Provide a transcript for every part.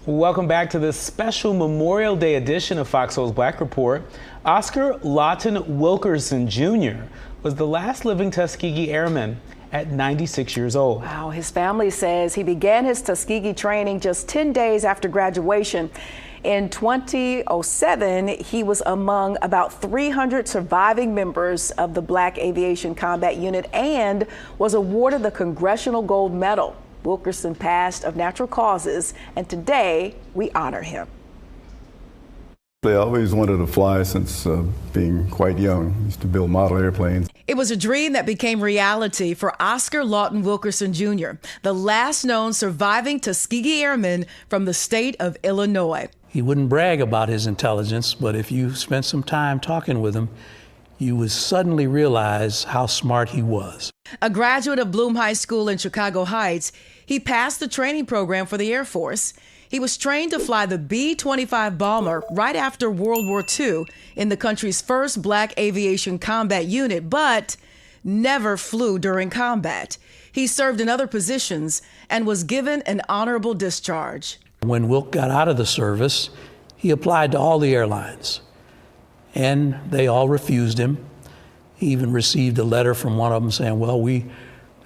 Welcome back to this special Memorial Day edition of FOXSOUL's Black Report. Oscar Lawton Wilkerson Jr. was the last living Tuskegee Airman at 96 years old. Wow, his family says he began his Tuskegee training just 10 days after graduation. In 2007, he was among about 300 surviving members of the Black Aviation Combat Unit and was awarded the Congressional Gold Medal. Wilkerson passed of natural causes, and today we honor him. I always wanted to fly since being quite young. I used to build model airplanes. It was a dream that became reality for Oscar Lawton Wilkerson Jr., the last known surviving Tuskegee Airman from the state of Illinois. He wouldn't brag about his intelligence, but if you spent some time talking with him, you would suddenly realize how smart he was. A graduate of Bloom High School in Chicago Heights, he passed the training program for the Air Force. He was trained to fly the B-25 bomber right after World War II in the country's first Black Aviation Combat Unit, but never flew during combat. He served in other positions and was given an honorable discharge. When Wilk got out of the service, he applied to all the airlines, and they all refused him. He even received a letter from one of them saying, well,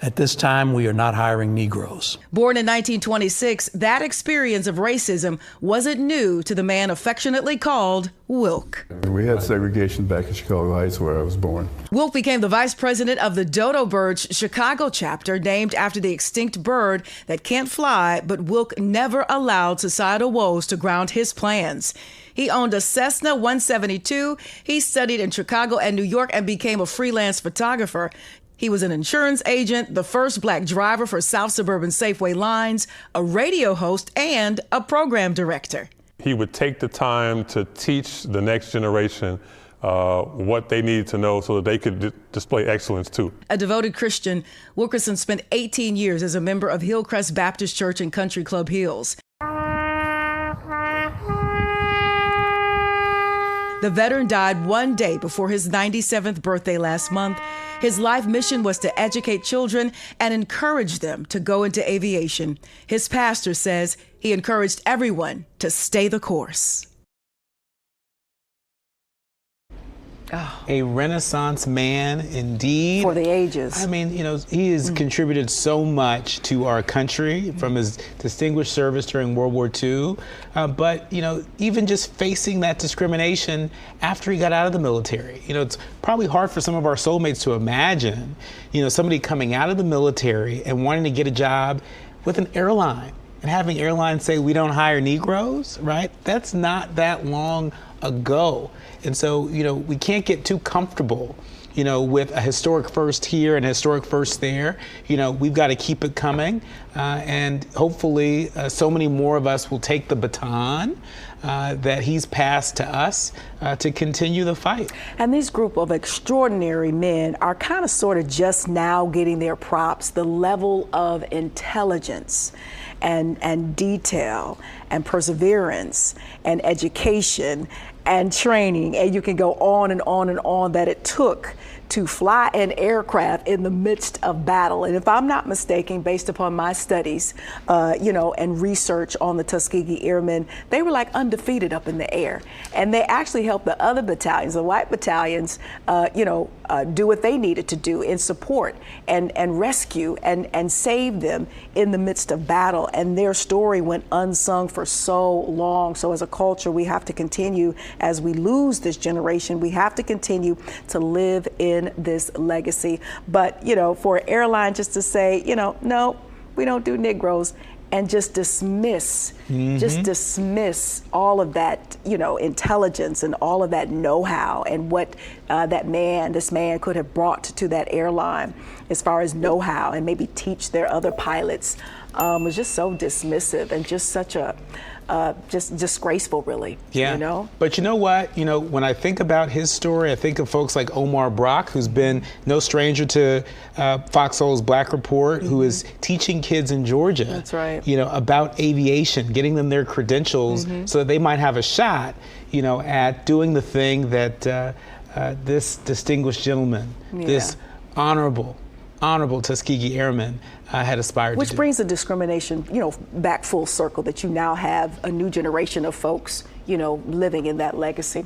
at this time, we are not hiring Negroes. Born in 1926, that experience of racism wasn't new to the man affectionately called Wilk. We had segregation back in Chicago Heights where I was born. Wilk became the vice president of the Dodo Birds Chicago chapter, named after the extinct bird that can't fly, but Wilk never allowed societal woes to ground his plans. He owned a Cessna 172. He studied in Chicago and New York and became a freelance photographer. He was an insurance agent, the first Black driver for South Suburban Safeway lines, a radio host, and a program director. He would take the time to teach the next generation what they needed to know so that they could display excellence too. A devoted Christian, Wilkerson spent 18 years as a member of Hillcrest Baptist Church in Country Club Hills. The veteran died one day before his 97th birthday last month. His life mission was to educate children and encourage them to go into aviation. His pastor says he encouraged everyone to stay the course. Oh. A Renaissance man indeed. For the ages. I mean, you know, he has contributed so much to our country from his distinguished service during World War II. But, you know, even just facing that discrimination after he got out of the military. You know, it's probably hard for some of our soulmates to imagine, you know, somebody coming out of the military and wanting to get a job with an airline and having airlines say, we don't hire Negroes, right? That's not that long ago. And so, you know, we can't get too comfortable, you know, with a historic first here and a historic first there. You know, we've got to keep it coming. And hopefully so many more of us will take the baton that he's passed to us to continue the fight. And this group of extraordinary men are kind of sort of just now getting their props. The level of intelligence and detail and perseverance and education and training, and you can go on and on and on, that it took to fly an aircraft in the midst of battle. And if I'm not mistaken, based upon my studies, you know, and research on the Tuskegee Airmen, they were like undefeated up in the air. And they actually helped the other battalions, the white battalions, you know, do what they needed to do in support and rescue and save them in the midst of battle. And their story went unsung for so long. So as a culture, we have to continue, as we lose this generation, we have to continue to live in this legacy. But, you know, for an airline just to say, you know, no, we don't do Negroes, and just dismiss, all of that, you know, intelligence and all of that know-how and what this man could have brought to that airline as far as know-how and maybe teach their other pilots, was just so dismissive and just such a just disgraceful, really. Yeah. You know? But you know what? You know, when I think about his story, I think of folks like Omar Brock, who's been no stranger to FOXSOUL's Black Report, who is teaching kids in Georgia. That's right. You know, about aviation, getting them their credentials so that they might have a shot, you know, at doing the thing that this distinguished gentleman, this honorable honorable Tuskegee Airmen had aspired to do. Which brings the discrimination, back full circle, that you now have a new generation of folks, living in that legacy.